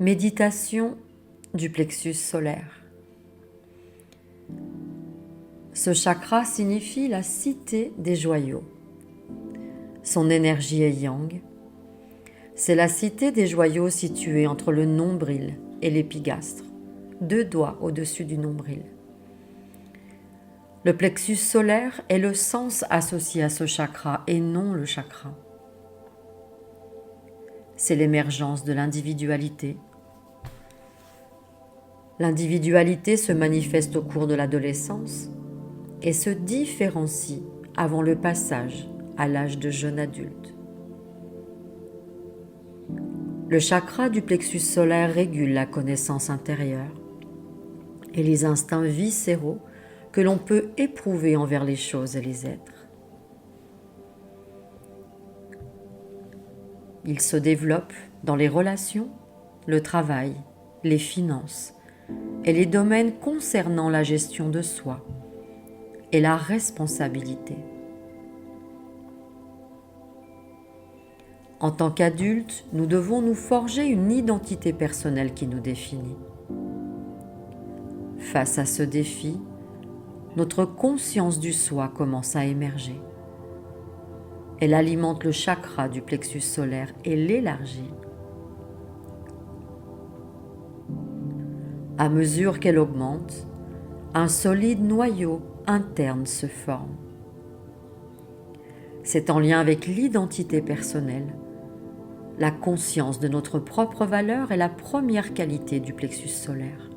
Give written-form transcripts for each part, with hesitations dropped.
Méditation du plexus solaire. Ce chakra signifie la cité des joyaux. Son énergie est yang. C'est la cité des joyaux située entre le nombril et l'épigastre, 2 doigts au-dessus du nombril. Le plexus solaire est le sens associé à ce chakra et non le chakra. C'est l'émergence de l'individualité. L'individualité se manifeste au cours de l'adolescence et se différencie avant le passage à l'âge de jeune adulte. Le chakra du plexus solaire régule la connaissance intérieure et les instincts viscéraux que l'on peut éprouver envers les choses et les êtres. Il se développe dans les relations, le travail, les finances et les domaines concernant la gestion de soi et la responsabilité. En tant qu'adultes, nous devons nous forger une identité personnelle qui nous définit. Face à ce défi, notre conscience du soi commence à émerger. Elle alimente le chakra du plexus solaire et l'élargit. À mesure qu'elle augmente, un solide noyau interne se forme. C'est en lien avec l'identité personnelle. La conscience de notre propre valeur est la première qualité du plexus solaire.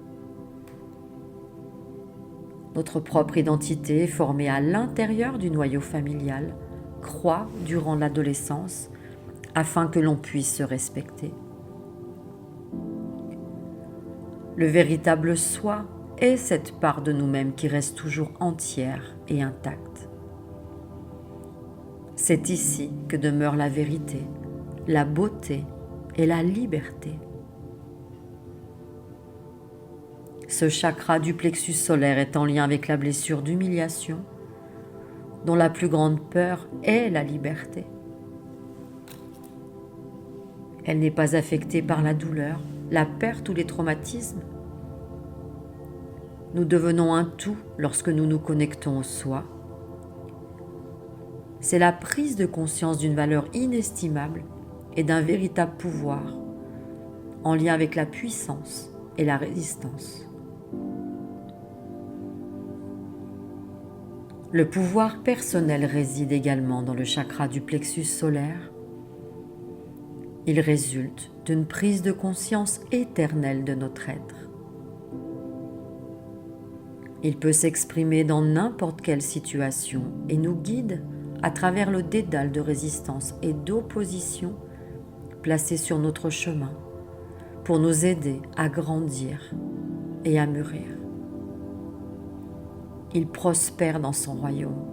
Notre propre identité, formée à l'intérieur du noyau familial, croît durant l'adolescence afin que l'on puisse se respecter. Le véritable soi est cette part de nous-mêmes qui reste toujours entière et intacte. C'est ici que demeure la vérité, la beauté et la liberté. Ce chakra du plexus solaire est en lien avec la blessure d'humiliation, dont la plus grande peur est la liberté. Elle n'est pas affectée par la douleur, la perte ou les traumatismes. Nous devenons un tout lorsque nous nous connectons au soi. C'est la prise de conscience d'une valeur inestimable et d'un véritable pouvoir, en lien avec la puissance et la résistance. Le pouvoir personnel réside également dans le chakra du plexus solaire. Il résulte d'une prise de conscience éternelle de notre être. Il peut s'exprimer dans n'importe quelle situation et nous guide à travers le dédale de résistance et d'opposition placé sur notre chemin pour nous aider à grandir et à mûrir. Il prospère dans son royaume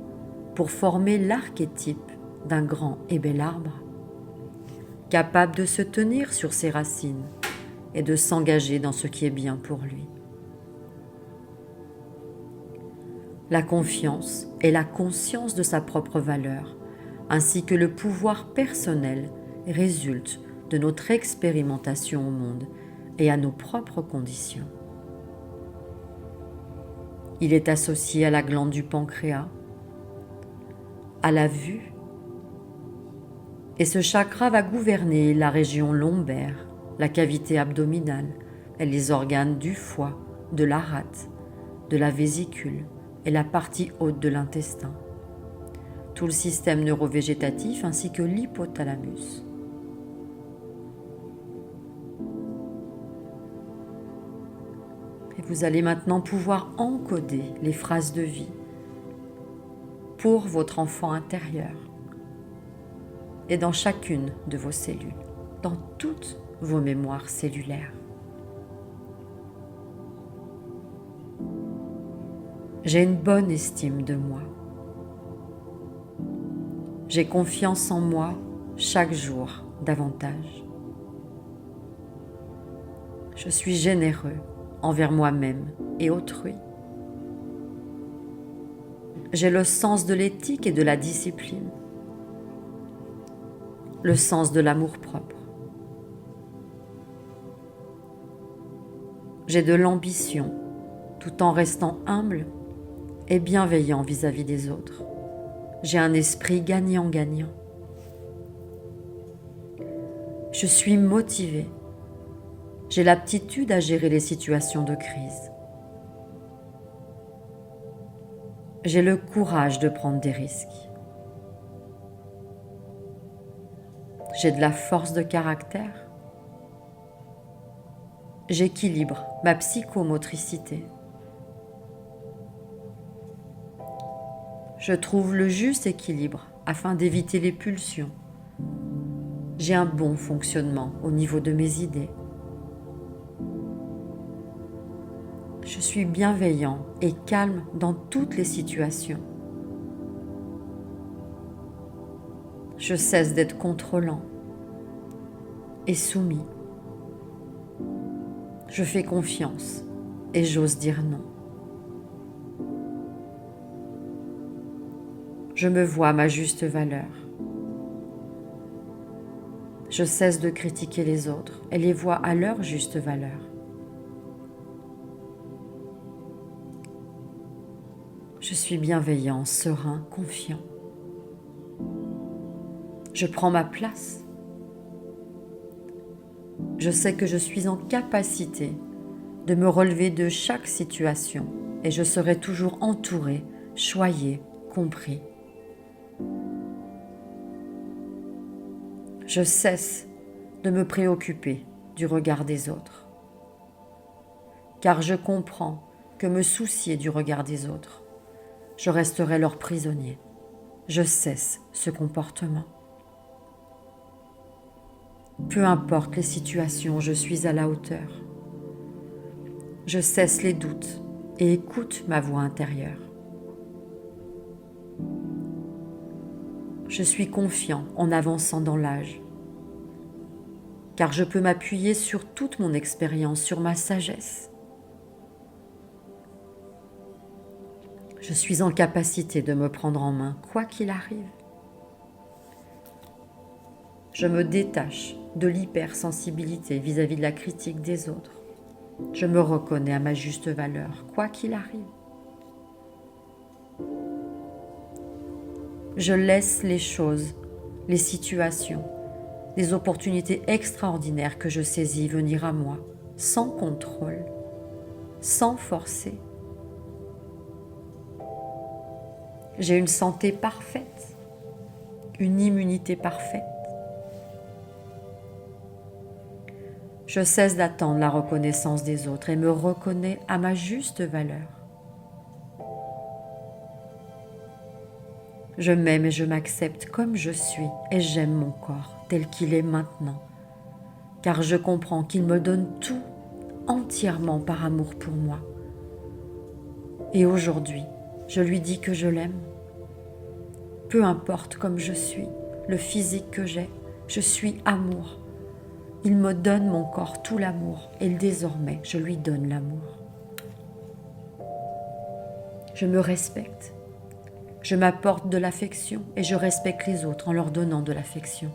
pour former l'archétype d'un grand et bel arbre, capable de se tenir sur ses racines et de s'engager dans ce qui est bien pour lui. La confiance et la conscience de sa propre valeur, ainsi que le pouvoir personnel, résultent de notre expérimentation au monde et à nos propres conditions. Il est associé à la glande du pancréas, à la vue, et ce chakra va gouverner la région lombaire, la cavité abdominale et les organes du foie, de la rate, de la vésicule et la partie haute de l'intestin, tout le système neurovégétatif ainsi que l'hypothalamus. Et vous allez maintenant pouvoir encoder les phrases de vie pour votre enfant intérieur et dans chacune de vos cellules, dans toutes vos mémoires cellulaires. J'ai une bonne estime de moi. J'ai confiance en moi chaque jour davantage. Je suis généreux envers moi-même et autrui. J'ai le sens de l'éthique et de la discipline, le sens de l'amour-propre. J'ai de l'ambition, tout en restant humble et bienveillant vis-à-vis des autres. J'ai un esprit gagnant-gagnant. Je suis motivée. J'ai l'aptitude à gérer les situations de crise. J'ai le courage de prendre des risques. J'ai de la force de caractère. J'équilibre ma psychomotricité. Je trouve le juste équilibre afin d'éviter les pulsions. J'ai un bon fonctionnement au niveau de mes idées. Je suis bienveillant et calme dans toutes les situations. Je cesse d'être contrôlant et soumis. Je fais confiance et j'ose dire non. Je me vois à ma juste valeur. Je cesse de critiquer les autres et les vois à leur juste valeur. Je suis bienveillant, serein, confiant. Je prends ma place. Je sais que je suis en capacité de me relever de chaque situation et je serai toujours entouré, choyé, compris. Je cesse de me préoccuper du regard des autres, car je comprends que me soucier du regard des autres, je resterai leur prisonnier. Je cesse ce comportement. Peu importe les situations, je suis à la hauteur. Je cesse les doutes et écoute ma voix intérieure. Je suis confiant en avançant dans l'âge, car je peux m'appuyer sur toute mon expérience, sur ma sagesse. Je suis en capacité de me prendre en main, quoi qu'il arrive. Je me détache de l'hypersensibilité vis-à-vis de la critique des autres. Je me reconnais à ma juste valeur, quoi qu'il arrive. Je laisse les choses, les situations, les opportunités extraordinaires que je saisis venir à moi, sans contrôle, sans forcer. J'ai une santé parfaite, une immunité parfaite. Je cesse d'attendre la reconnaissance des autres et me reconnais à ma juste valeur. Je m'aime et je m'accepte comme je suis et j'aime mon corps tel qu'il est maintenant, car je comprends qu'il me donne tout entièrement par amour pour moi. Et aujourd'hui, je lui dis que je l'aime. Peu importe comme je suis, le physique que j'ai, je suis amour. Il me donne mon corps tout l'amour et désormais je lui donne l'amour. Je me respecte. Je m'apporte de l'affection et je respecte les autres en leur donnant de l'affection,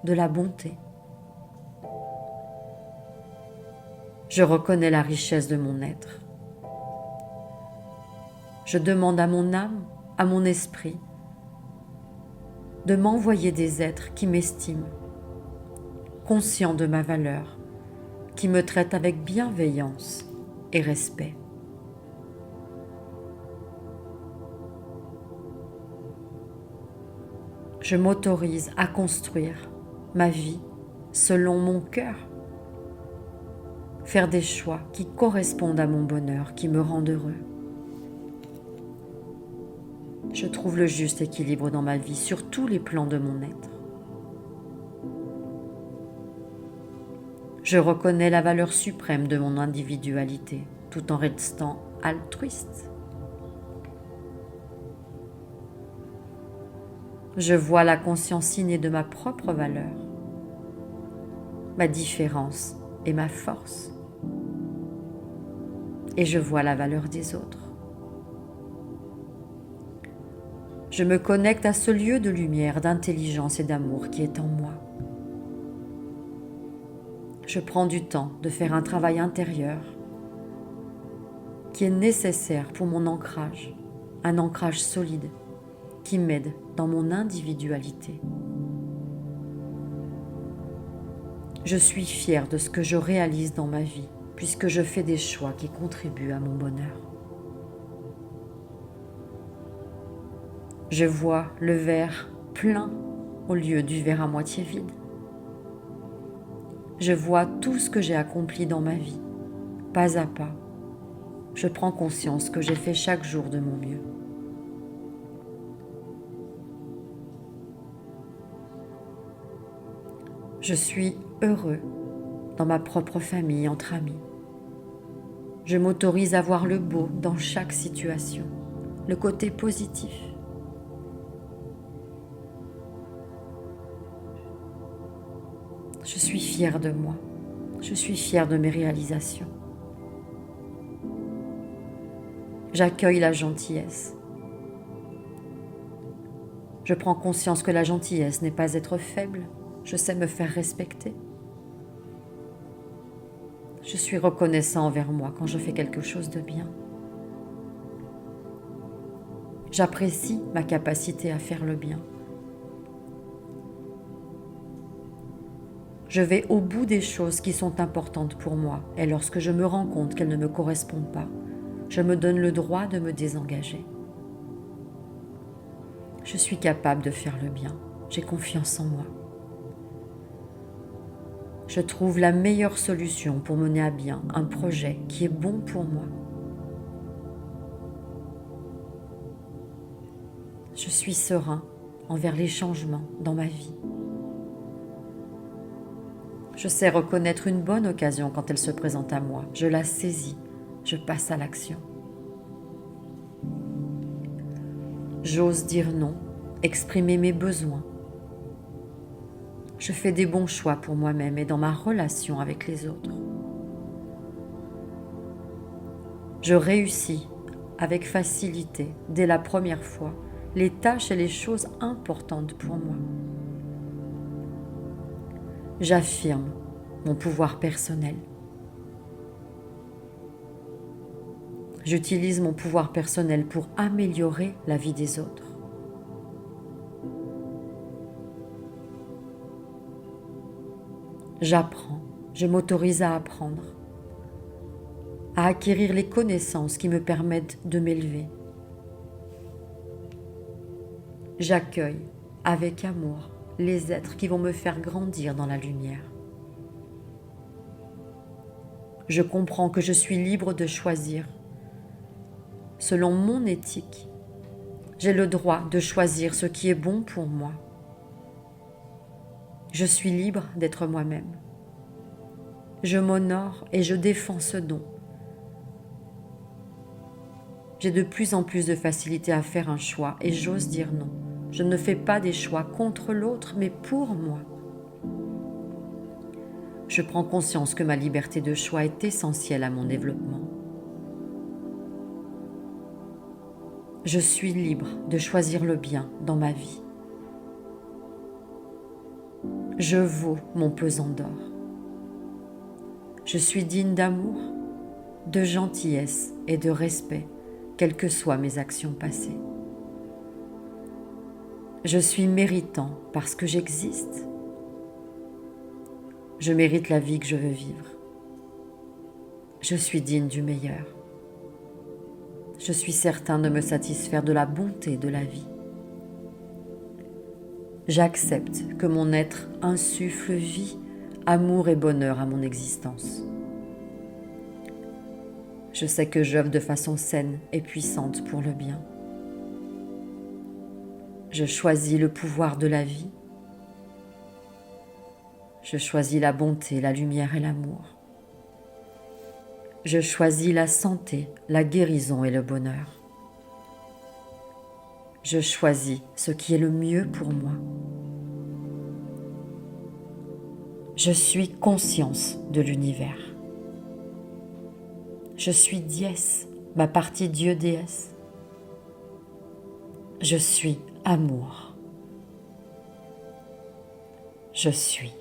de la bonté. Je reconnais la richesse de mon être. Je demande à mon âme, à mon esprit, de m'envoyer des êtres qui m'estiment, conscients de ma valeur, qui me traitent avec bienveillance et respect. Je m'autorise à construire ma vie selon mon cœur, faire des choix qui correspondent à mon bonheur, qui me rendent heureux. Je trouve le juste équilibre dans ma vie sur tous les plans de mon être. Je reconnais la valeur suprême de mon individualité, tout en restant altruiste. Je vois la conscience innée de ma propre valeur, ma différence et ma force. Et je vois la valeur des autres. Je me connecte à ce lieu de lumière, d'intelligence et d'amour qui est en moi. Je prends du temps de faire un travail intérieur qui est nécessaire pour mon ancrage, un ancrage solide qui m'aide dans mon individualité. Je suis fière de ce que je réalise dans ma vie, puisque je fais des choix qui contribuent à mon bonheur. Je vois le verre plein au lieu du verre à moitié vide. Je vois tout ce que j'ai accompli dans ma vie, pas à pas. Je prends conscience que j'ai fait chaque jour de mon mieux. Je suis heureux dans ma propre famille, entre amis. Je m'autorise à voir le beau dans chaque situation, le côté positif. Je suis fière de moi. Je suis fière de mes réalisations. J'accueille la gentillesse. Je prends conscience que la gentillesse n'est pas être faible. Je sais me faire respecter. Je suis reconnaissant envers moi quand je fais quelque chose de bien. J'apprécie ma capacité à faire le bien. Je vais au bout des choses qui sont importantes pour moi et lorsque je me rends compte qu'elles ne me correspondent pas, je me donne le droit de me désengager. Je suis capable de faire le bien. J'ai confiance en moi. Je trouve la meilleure solution pour mener à bien un projet qui est bon pour moi. Je suis serein envers les changements dans ma vie. Je sais reconnaître une bonne occasion quand elle se présente à moi. Je la saisis, je passe à l'action. J'ose dire non, exprimer mes besoins. Je fais des bons choix pour moi-même et dans ma relation avec les autres. Je réussis avec facilité, dès la première fois, les tâches et les choses importantes pour moi. J'affirme mon pouvoir personnel. J'utilise mon pouvoir personnel pour améliorer la vie des autres. J'apprends, je m'autorise à apprendre, à acquérir les connaissances qui me permettent de m'élever. J'accueille avec amour les êtres qui vont me faire grandir dans la lumière. Je comprends que je suis libre de choisir. Selon mon éthique, j'ai le droit de choisir ce qui est bon pour moi. Je suis libre d'être moi-même. Je m'honore et je défends ce don. J'ai de plus en plus de facilité à faire un choix et j'ose dire non. Je ne fais pas des choix contre l'autre, mais pour moi. Je prends conscience que ma liberté de choix est essentielle à mon développement. Je suis libre de choisir le bien dans ma vie. Je vaux mon pesant d'or. Je suis digne d'amour, de gentillesse et de respect, quelles que soient mes actions passées. Je suis méritant parce que j'existe. Je mérite la vie que je veux vivre. Je suis digne du meilleur. Je suis certain de me satisfaire de la bonté de la vie. J'accepte que mon être insuffle vie, amour et bonheur à mon existence. Je sais que j'œuvre de façon saine et puissante pour le bien. Je choisis le pouvoir de la vie. Je choisis la bonté, la lumière et l'amour. Je choisis la santé, la guérison et le bonheur. Je choisis ce qui est le mieux pour moi. Je suis conscience de l'univers. Je suis Diès, ma partie Dieu-déesse. Je suis amour. Je suis.